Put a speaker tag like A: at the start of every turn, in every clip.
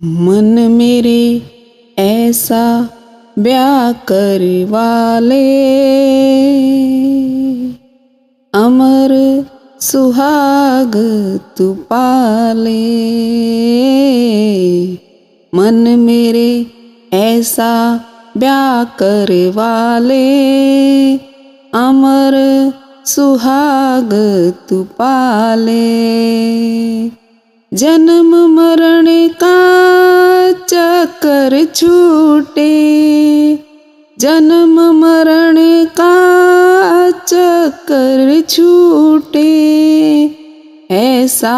A: मन मेरे ऐसा ब्याह करवाले, अमर सुहाग तू पाले। मन मेरे ऐसा ब्याह करवाले, अमर सुहाग तू पाले। जन्म मरण का चक्कर छूटे, जन्म मरण का चक्कर छूटे। ऐसा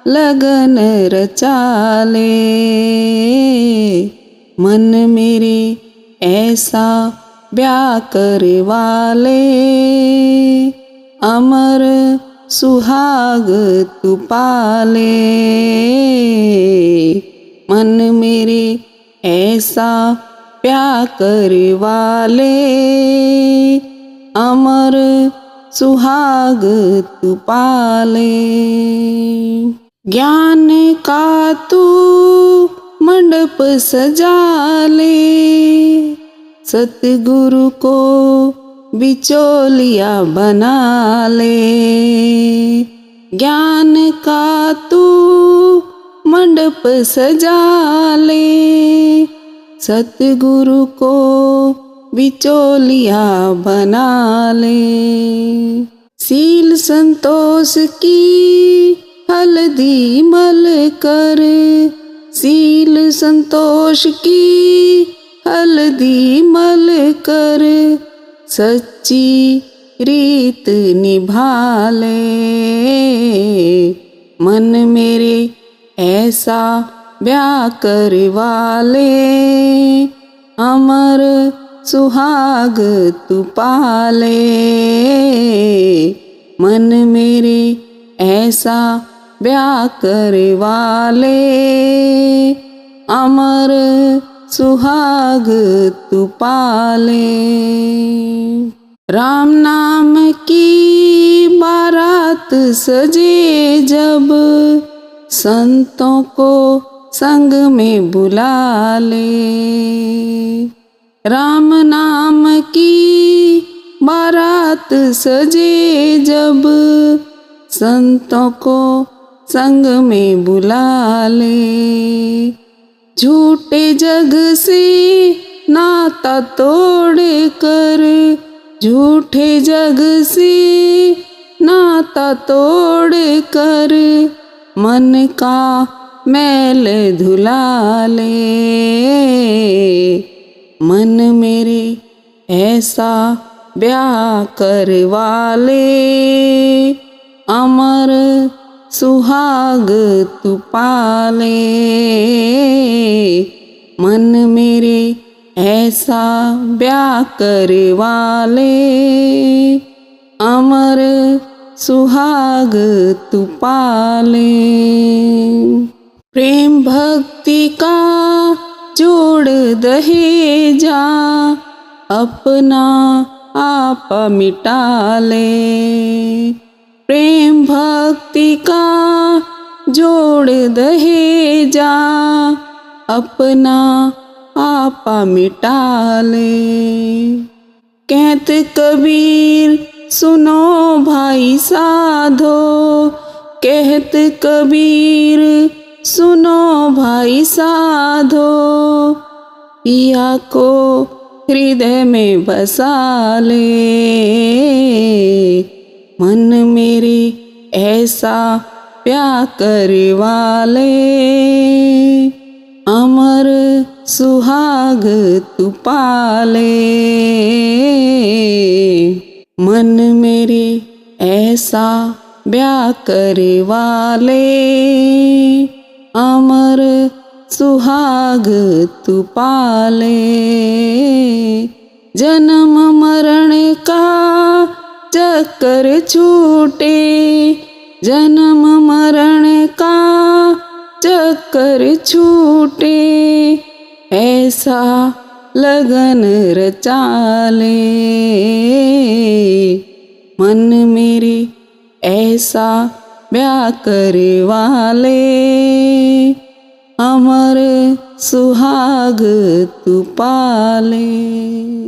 A: लगन रचाले, मन मेरे ऐसा ब्याह करवाले, अमर सुहाग तू पाले। मन मेरे ऐसा ब्याह करवाले, अमर सुहाग तू पाले। ज्ञान का तू मंडप सजाले, सतगुरु को बिचौलिया बना ले। ज्ञान का तू मंडप सजा ले, सतगुरु को बिचौलिया बना ले। सील संतोष की हल्दी मल कर, सील संतोष की हल्दी मल कर, सच्ची रीत निभा ले। मन मेरे ऐसा ब्याह करवाले, अमर सुहाग तू पाले। मन मेरे ऐसा ब्याह करवाले, अमर सुहाग तू पाले। राम नाम की बारात सजे जब, संतों को संग में बुला ले। राम नाम की बारात सजे जब, संतों को संग में बुला ले। झूठे जग से नाता तोड़ कर, झूठे जग से नाता तोड़ कर, मन का मैल धुला ले। मन मेरे ऐसा ब्याह करवाले, अमर सुहाग तू पाले। मन मेरे ऐसा ब्याह करवाले, अमर सुहाग तू पाले। प्रेम भक्ति का जोड़ दहेजा, अपना आप मिटा ले। प्रेम भक्ति का जोड़ दहेजा, अपना आपा मिटा ले। कहत कबीर सुनो भाई साधो, कहत कबीर सुनो भाई साधो। पिया को हृदय में बसा ले, मन मेरे ऐसा प्यार करवाले, अमर सुहाग तू पाले। मन मेरे ऐसा ब्याह करवाले, अमर सुहाग तू पाले। जन्म मरण का चक्कर छूटे, जन्म मरण का चक्कर छूटे। ऐसा लगन रचाले, मन मेरे ऐसा ब्याह करवाले, अमर सुहाग तू पाले।